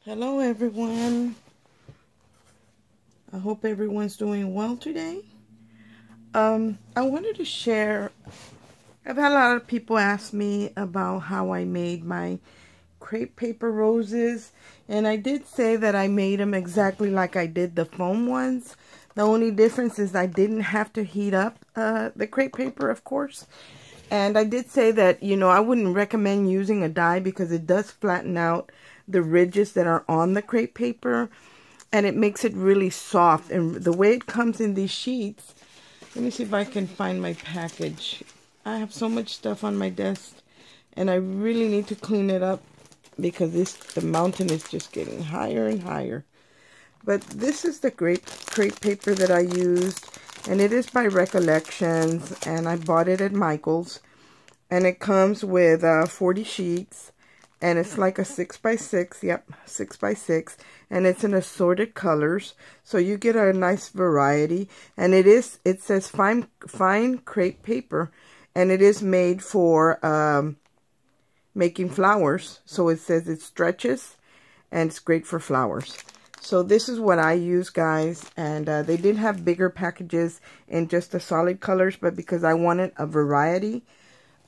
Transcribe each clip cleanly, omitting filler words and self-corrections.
Hello everyone. I hope everyone's doing well today. I wanted to share, I've had a lot of people ask me about how I made my crepe paper roses, and I did say that I made them exactly like I did the foam ones. The only difference is I didn't have to heat up the crepe paper, of course. And I did say that, I wouldn't recommend using a die because it does flatten out the ridges that are on the crepe paper, and it makes it really soft. And the way it comes in these sheets, let me see if I can find my package. I have so much stuff on my desk, and I really need to clean it up because the mountain is just getting higher and higher. But this is the crepe paper that I used, and it is by Recollections, and I bought it at Michael's, and it comes with 40 sheets, and it's like a 6x6, yep, 6x6, and it's in assorted colors, so you get a nice variety. And it says fine crepe paper, and it is made for making flowers. So it says it stretches, and it's great for flowers. So this is what I use, guys, and they did have bigger packages in just the solid colors, but because I wanted a variety,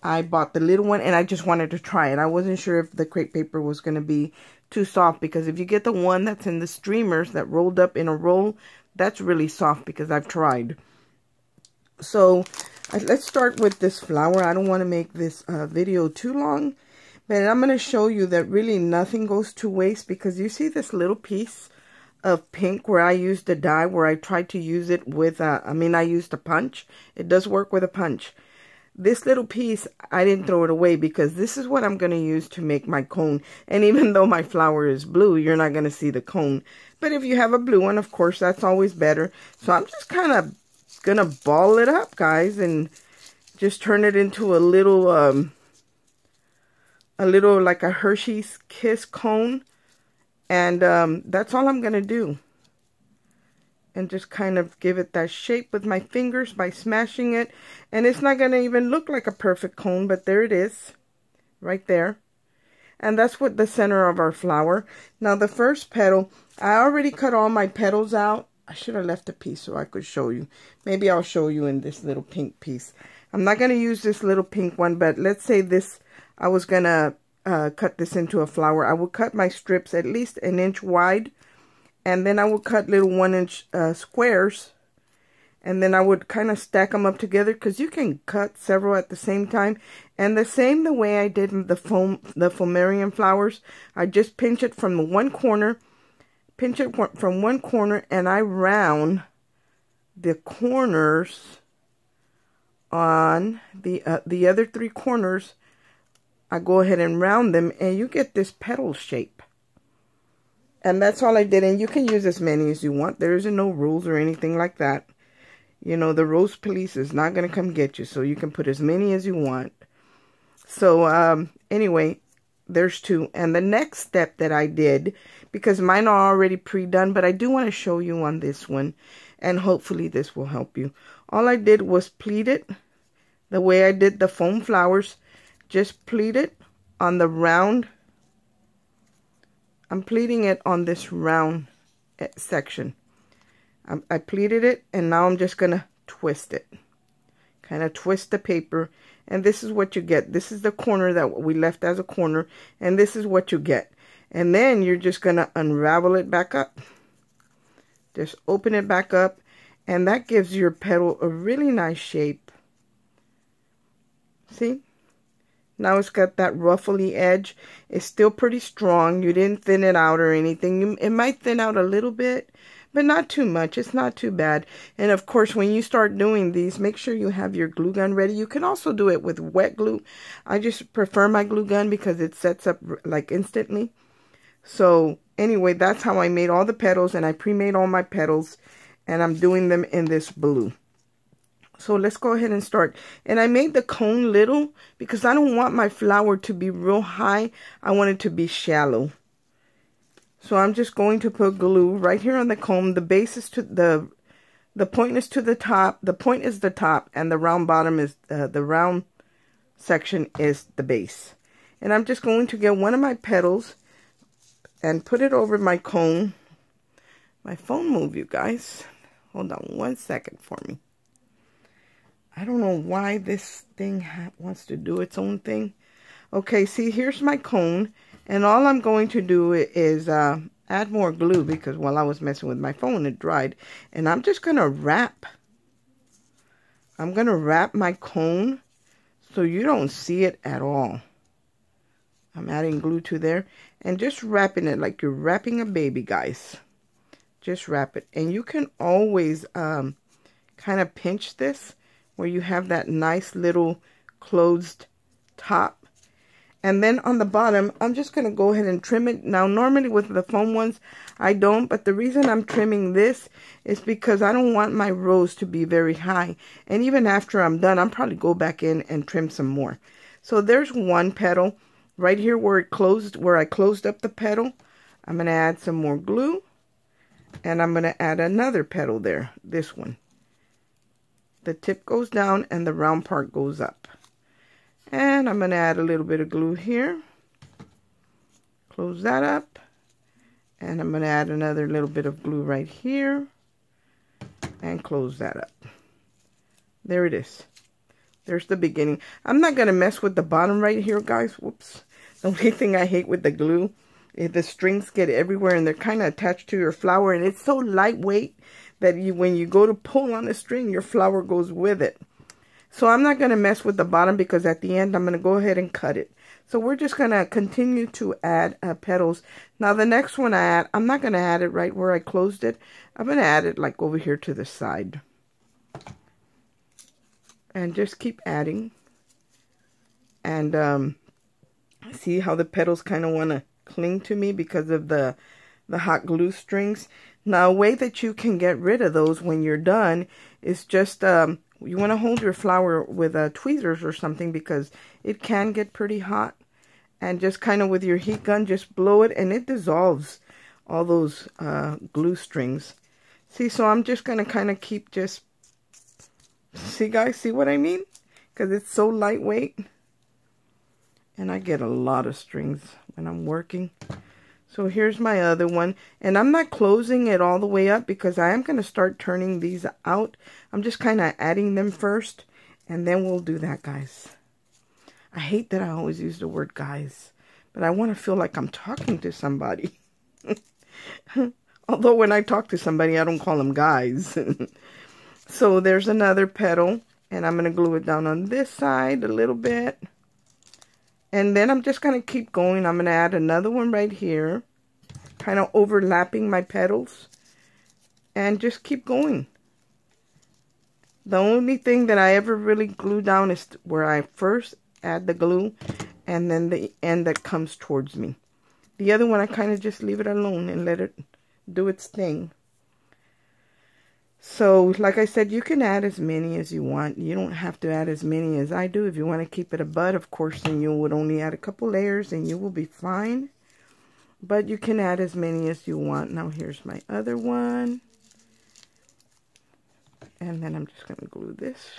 I bought the little one, and I just wanted to try it. I wasn't sure if the crepe paper was going to be too soft, because if you get the one that's in the streamers that rolled up in a roll, that's really soft because I've tried. So let's start with this flower. I don't want to make this video too long, but I'm going to show you that really nothing goes to waste, because you see this little piece of pink where I used the dye, where I tried to use it with, I used a punch. It does work with a punch. This little piece, I didn't throw it away because this is what I'm going to use to make my cone. And even though my flower is blue, you're not going to see the cone. But if you have a blue one, of course, that's always better. So I'm just kind of going to ball it up, guys, and just turn it into a little like a Hershey's Kiss cone. And that's all I'm going to do. And just kind of give it that shape with my fingers by smashing it. And it's not going to even look like a perfect cone, but there it is. Right there. And that's what the center of our flower. Now the first petal, I already cut all my petals out. I should have left a piece so I could show you. Maybe I'll show you in this little pink piece. I'm not going to use this little pink one, but let's say this, I was going to cut this into a flower. I will cut my strips at least 1 inch wide. And then I would cut little 1-inch squares, and then I would kind of stack them up together, because you can cut several at the same time. And the way I did the Fomarian flowers, I just pinch it from one corner, and I round the corners on the other 3 corners. I go ahead and round them, and you get this petal shape. And that's all I did. And you can use as many as you want. There isn't no rules or anything like that. The rose police is not going to come get you. So you can put as many as you want. So anyway, there's 2. And the next step that I did, because mine are already pre-done, but I do want to show you on this one. And hopefully this will help you. All I did was pleat it the way I did the foam flowers. Just pleat it on the round. I'm pleating it on this round section. I pleated it, and now I'm just going to twist it. Kind of twist the paper, and this is what you get. This is the corner that we left as a corner, and this is what you get. And then you're just going to unravel it back up. Just open it back up, and that gives your petal a really nice shape. See? Now it's got that ruffly edge. It's still pretty strong. You didn't thin it out or anything. It might thin out a little bit, but not too much. It's not too bad. And of course, when you start doing these, make sure you have your glue gun ready. You can also do it with wet glue. I just prefer my glue gun because it sets up like instantly. So anyway, that's how I made all the petals, and I pre-made all my petals, and I'm doing them in this blue. So let's go ahead and start. And I made the cone little because I don't want my flower to be real high. I want it to be shallow. So I'm just going to put glue right here on the cone. The base is to the point is to the top. The point is the top, and the round bottom is the round section is the base. And I'm just going to get one of my petals, and put it over my cone. My phone moved, you guys. Hold on 1 second for me. I don't know why this thing wants to do its own thing. Okay, see, here's my cone. And all I'm going to do is add more glue because while I was messing with my phone, it dried. And I'm just going to wrap. I'm going to wrap my cone so you don't see it at all. I'm adding glue to there. And just wrapping it like you're wrapping a baby, guys. Just wrap it. And you can always kind of pinch this where you have that nice little closed top. And then on the bottom, I'm just going to go ahead and trim it. Now, normally with the foam ones, I don't. But the reason I'm trimming this is because I don't want my rose to be very high. And even after I'm done, I'll probably go back in and trim some more. So there's one petal. Right here where it closed, where I closed up the petal, I'm going to add some more glue. And I'm going to add another petal there, this one. The tip goes down and the round part goes up. And I'm going to add a little bit of glue here. Close that up. And I'm going to add another little bit of glue right here. And close that up. There it is. There's the beginning. I'm not going to mess with the bottom right here, guys. Whoops. The only thing I hate with the glue is the strings get everywhere and they're kind of attached to your flower. And it's so lightweight that when you go to pull on the string, your flower goes with it. So I'm not going to mess with the bottom because at the end, I'm going to go ahead and cut it. So we're just going to continue to add petals. Now the next one I add, I'm not going to add it right where I closed it. I'm going to add it like over here to the side. And just keep adding. And see how the petals kind of want to cling to me because of the hot glue strings. Now a way that you can get rid of those when you're done is just you want to hold your flower with tweezers or something because it can get pretty hot. And just kind of with your heat gun, just blow it and it dissolves all those glue strings. See, so I'm just going to kind of keep just... See, guys, see what I mean? Because it's so lightweight. And I get a lot of strings when I'm working. So here's my other one. And I'm not closing it all the way up because I am going to start turning these out. I'm just kind of adding them first. And then we'll do that, guys. I hate that I always use the word guys. But I want to feel like I'm talking to somebody. Although when I talk to somebody, I don't call them guys. So there's another petal. And I'm going to glue it down on this side a little bit. And then I'm just going to keep going. I'm going to add another one right here. Kind of overlapping my petals. And just keep going. The only thing that I ever really glue down is where I first add the glue. And then the end that comes towards me. The other one I kind of just leave it alone and let it do its thing. So, like I said, you can add as many as you want. You don't have to add as many as I do. If you want to keep it a bud, of course, then you would only add a couple layers and you will be fine. But you can add as many as you want. Now, here's my other one. And then I'm just going to glue this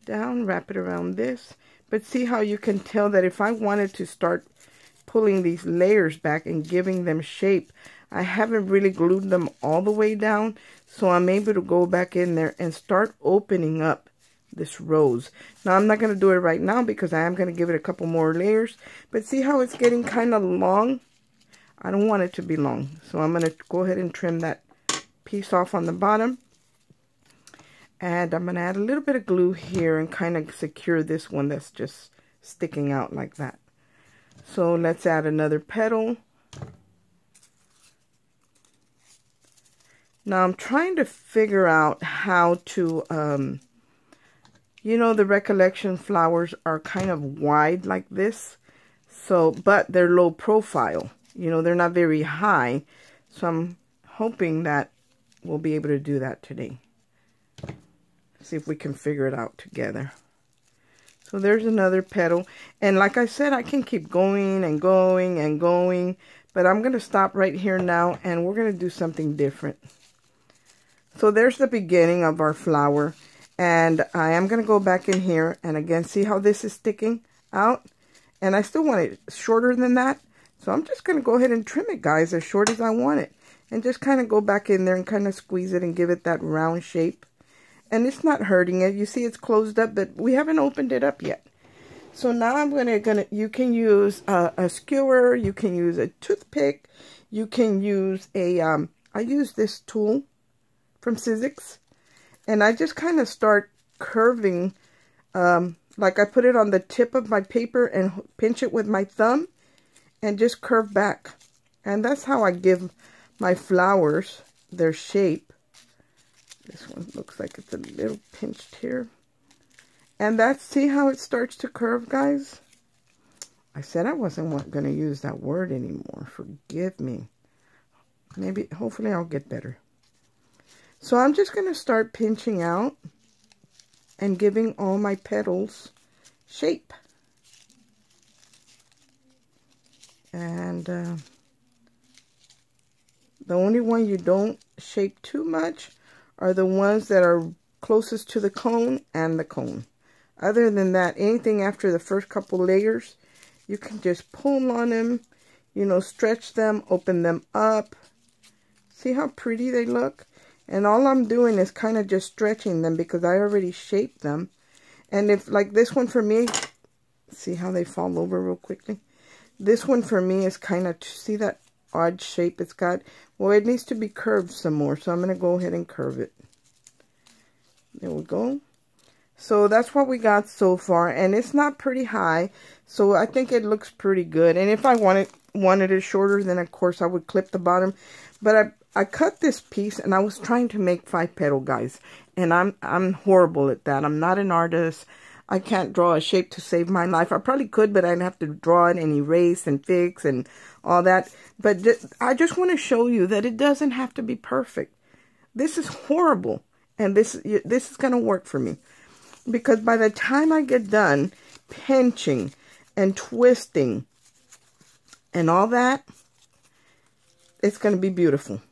down, wrap it around this. But see how you can tell that if I wanted to start pulling these layers back and giving them shape, I haven't really glued them all the way down, so I'm able to go back in there and start opening up this rose. Now, I'm not going to do it right now because I am going to give it a couple more layers, but see how it's getting kind of long? I don't want it to be long, so I'm going to go ahead and trim that piece off on the bottom. And I'm going to add a little bit of glue here and kind of secure this one that's just sticking out like that. So let's add another petal. Now, I'm trying to figure out how to, you know, the recollection flowers are kind of wide like this. So, but they're low profile. You know, they're not very high. So, I'm hoping that we'll be able to do that today. See if we can figure it out together. So, there's another petal. And like I said, I can keep going and going and going. But I'm going to stop right here now. And we're going to do something different. So there's the beginning of our flower, and I am going to go back in here, and again, see how this is sticking out? And I still want it shorter than that, So I'm just going to go ahead and trim it, guys, as short as I want it. And just kind of go back in there and kind of squeeze it and give it that round shape. And it's not hurting it. You see it's closed up, but we haven't opened it up yet. So now I'm you can use a skewer, you can use a toothpick, you can use a, I use this tool from Sizzix. And I just kind of start curving, like I put it on the tip of my paper and pinch it with my thumb and just curve back. And that's how I give my flowers their shape. This one looks like it's a little pinched here. And that's, see how it starts to curve, guys? I said I wasn't going to use that word anymore. Forgive me. Maybe, hopefully I'll get better. So I'm just going to start pinching out and giving all my petals shape. And the only one you don't shape too much are the ones that are closest to the cone and the cone. Other than that, anything after the first couple layers, you can just pull on them, you know, stretch them, open them up. See how pretty they look? And all I'm doing is kind of just stretching them because I already shaped them. And if, like this one for me, see how they fall over real quickly? This one for me is kind of, see that odd shape it's got? Well, it needs to be curved some more, so I'm going to go ahead and curve it. There we go. So that's what we got so far, and it's not pretty high, so I think it looks pretty good. And if I wanted it shorter, then of course I would clip the bottom. But I cut this piece, and I was trying to make 5-petal, guys, and I'm horrible at that. I'm not an artist. I can't draw a shape to save my life. I probably could, but I'd have to draw it and erase and fix and all that. But I just want to show you that it doesn't have to be perfect. This is horrible, and this is going to work for me. Because by the time I get done pinching and twisting and all that, it's going to be beautiful.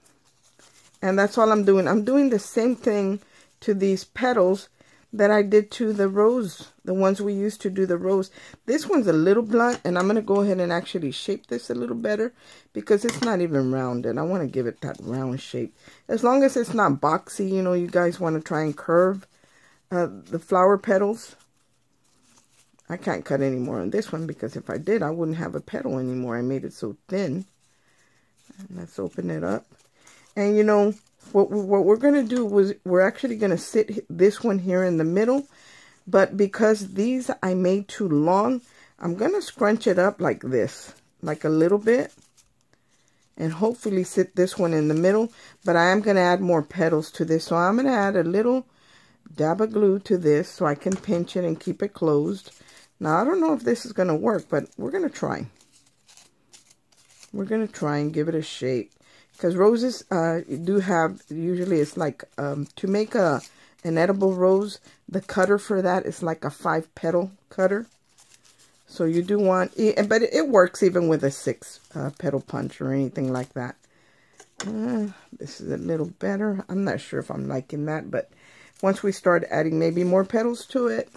And that's all I'm doing. I'm doing the same thing to these petals that I did to the rose, the ones we used to do the rose. This one's a little blunt, and I'm going to go ahead and actually shape this a little better because it's not even rounded. I want to give it that round shape. As long as it's not boxy, you know, you guys want to try and curve the flower petals. I can't cut any more on this one because if I did, I wouldn't have a petal anymore. I made it so thin. And let's open it up. And you know, what we're going to do was we're actually going to sit this one here in the middle. But because these I made too long, I'm going to scrunch it up like this, like a little bit. And hopefully sit this one in the middle. But I am going to add more petals to this. So I'm going to add a little dab of glue to this so I can pinch it and keep it closed. Now, I don't know if this is going to work, but we're going to try. We're going to try and give it a shape. Because roses do have, usually it's like, to make an edible rose, the cutter for that is like a 5-petal cutter. So you do want, but it works even with a 6-petal punch or anything like that. This is a little better. I'm not sure if I'm liking that, but once we start adding maybe more petals to it,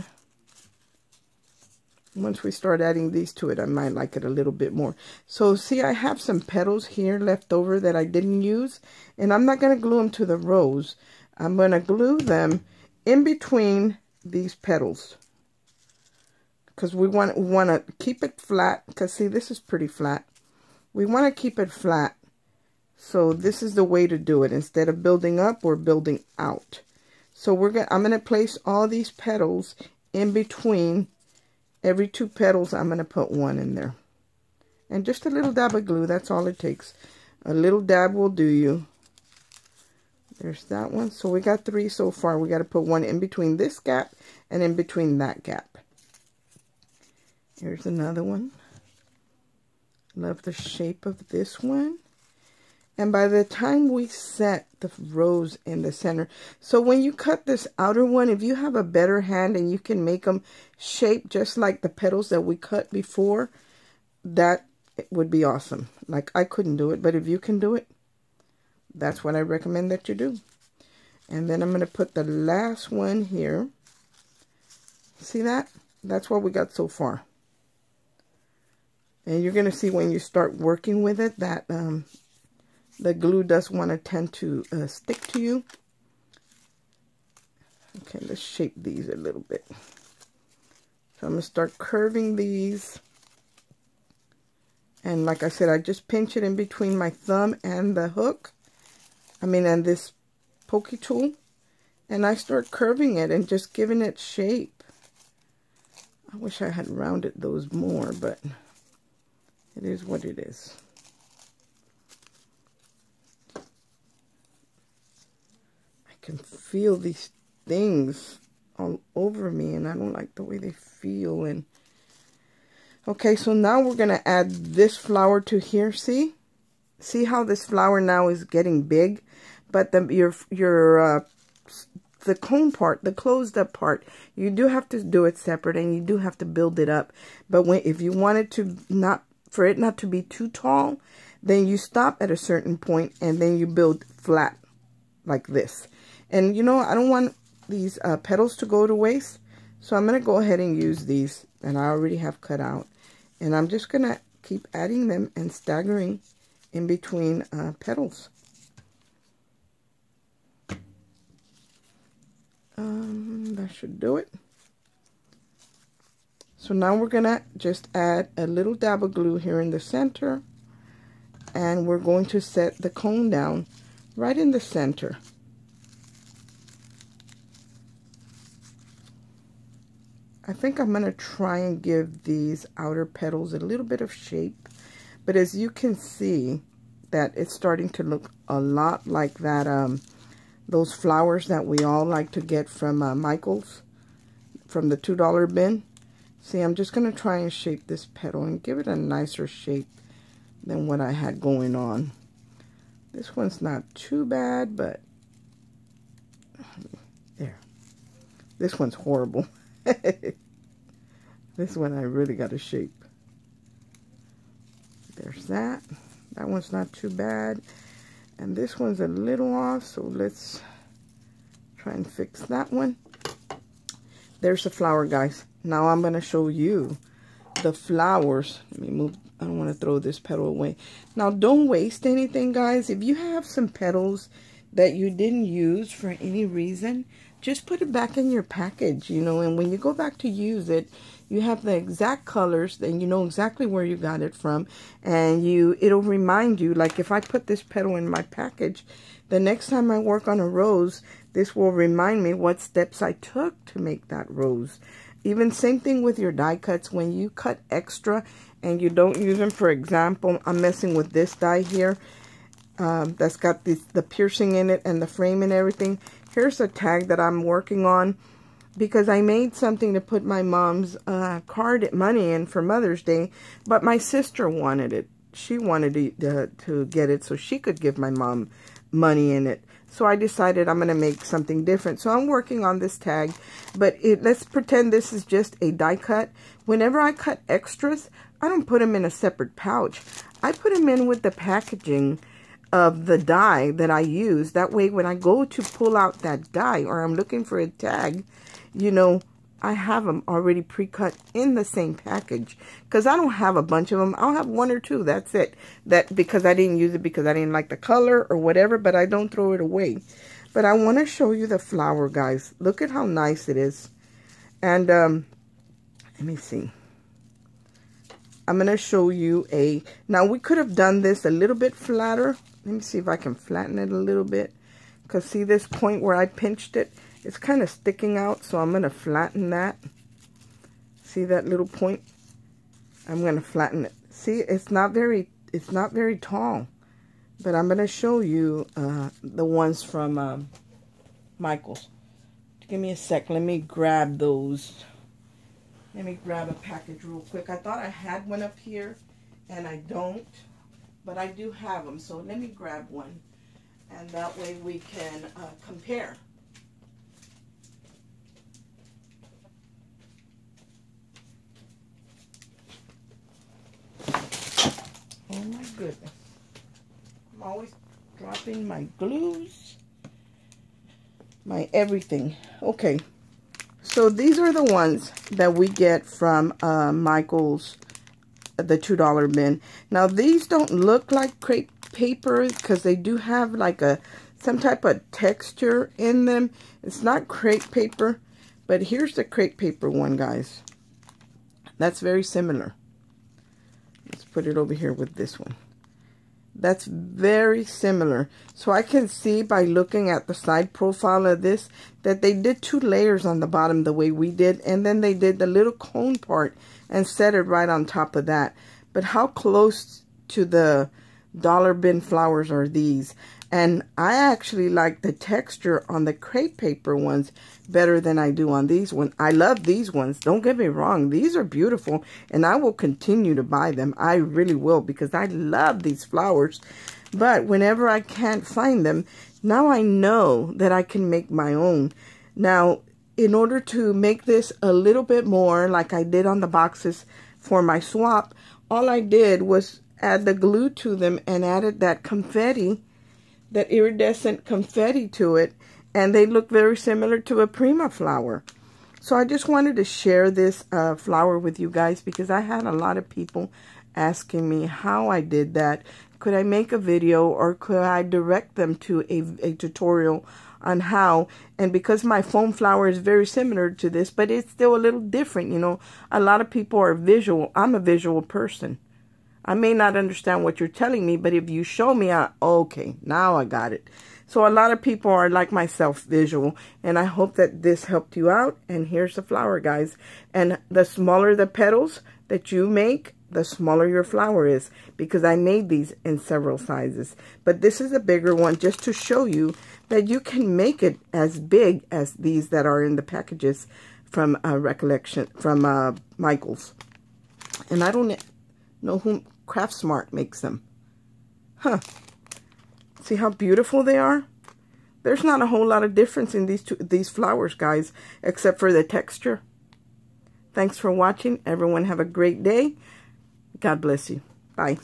once we start adding these to it, I might like it a little bit more. So see, I have some petals here left over that I didn't use, and I'm not going to glue them to the rose. I'm going to glue them in between these petals because we want to keep it flat. Because see, this is pretty flat. We want to keep it flat. So this is the way to do it. Instead of building up, we're building out. So I'm going to place all these petals in between. Every 2 petals, I'm going to put 1 in there. And just a little dab of glue, that's all it takes. A little dab will do you. There's that one. So we got 3 so far. We got to put 1 in between this gap and in between that gap. Here's another one. Love the shape of this one. And by the time we set the rose in the center, so when you cut this outer one, if you have a better hand and you can make them shape just like the petals that we cut before, that would be awesome. Like, I couldn't do it, but if you can do it, that's what I recommend that you do. And then I'm going to put the last one here. See that? That's what we got so far. And you're going to see when you start working with it that the glue does want to tend to stick to you. Okay, let's shape these a little bit. So I'm going to start curving these. And like I said, I just pinch it in between my thumb and the hook. And this pokey tool. And I start curving it and just giving it shape. I wish I had rounded those more, but it is what it is. I can feel these things all over me, and I don't like the way they feel. And okay, so now we're going to add this flower to here. See how this flower now is getting big, but the cone part, the closed up part, you do have to do it separate, and you do have to build it up. But if you want it to for it not to be too tall, then you stop at a certain point and then you build flat like this. And I don't want these petals to go to waste, so I'm going to go ahead and use these that I already have cut out, and I'm just going to keep adding them and staggering in between petals. That should do it. So now we're going to just add a little dab of glue here in the center, and we're going to set the cone down right in the center. I think I'm going to try and give these outer petals a little bit of shape, but as you can see that it's starting to look a lot like that those flowers that we all like to get from Michael's, from the $2 bin. See, I'm just going to try and shape this petal and give it a nicer shape than what I had going on. This one's not too bad, but there. This one's horrible. This one I really got to shape. There's that. That one's not too bad. And this one's a little off, so let's try and fix that one. There's the flower, guys. Now I'm going to show you the flowers. Let me move. I don't want to throw this petal away. Now, don't waste anything, guys. If you have some petals that you didn't use for any reason, just put it back in your package, and when you go back to use it, you have the exact colors, then you know exactly where you got it from, and it'll remind you, like if I put this petal in my package, the next time I work on a rose, this will remind me what steps I took to make that rose. Even same thing with your die cuts. When you cut extra and you don't use them, for example, I'm messing with this die here that's got the piercing in it and the frame and everything. Here's a tag that I'm working on because I made something to put my mom's card money in for Mother's Day, but my sister wanted it. She wanted to get it so she could give my mom money in it. So I decided I'm going to make something different. So I'm working on this tag, but let's pretend this is just a die cut. Whenever I cut extras, I don't put them in a separate pouch. I put them in with the packaging of the die that I use. That way, when I go to pull out that die or I'm looking for a tag, I have them already pre-cut in the same package, because I don't have a bunch of them. I'll have one or two. That's it. That because I didn't use it because I didn't like the color or whatever, but I don't throw it away. But I want to show you the flower, guys. Look at how nice it is. And let me see. I'm going to show you now we could have done this a little bit flatter. Let me see if I can flatten it a little bit. Because see this point where I pinched it? It's kind of sticking out, so I'm going to flatten that. See that little point? I'm going to flatten it. See, it's not very tall. But I'm going to show you the ones from Michael's. Give me a sec. Let me grab those. Let me grab a package real quick. I thought I had one up here, and I don't. But I do have them, so let me grab one. And that way we can compare. Oh my goodness. I'm always dropping my glues. My everything. Okay. So these are the ones that we get from Michael's the $2 bin. Now these don't look like crepe paper because they do have like some type of texture in them. It's not crepe paper, but here's the crepe paper one, guys. That's very similar. Let's put it over here with this one. That's very similar. So I can see by looking at the side profile of this that they did 2 layers on the bottom the way we did, and then they did the little cone part and set it right on top of that. But how close to the dollar bin flowers are these? And I actually like the texture on the crepe paper ones better than I do on these ones. I love these ones. Don't get me wrong. These are beautiful, and I will continue to buy them. I really will, because I love these flowers. But whenever I can't find them, now I know that I can make my own. Now, in order to make this a little bit more like I did on the boxes for my swap, all I did was add the glue to them and added that confetti, that iridescent confetti to it, and they look very similar to a prima flower. So I just wanted to share this flower with you guys, because I had a lot of people asking me how I did that. Could I make a video, or could I direct them to a tutorial on how? And because my foam flower is very similar to this, but it's still a little different, you know. A lot of people are visual. I'm a visual person. I may not understand what you're telling me, but if you show me, okay, now I got it. So a lot of people are like myself, visual, and I hope that this helped you out. And here's the flower, guys. And the smaller the petals that you make, the smaller your flower is, because I made these in several sizes. But this is a bigger one, just to show you that you can make it as big as these that are in the packages from Michael's. And I don't know who Craft Smart makes them. Huh. See how beautiful they are? There's not a whole lot of difference in these flowers, guys, except for the texture. Thanks for watching. Everyone have a great day. God bless you. Bye.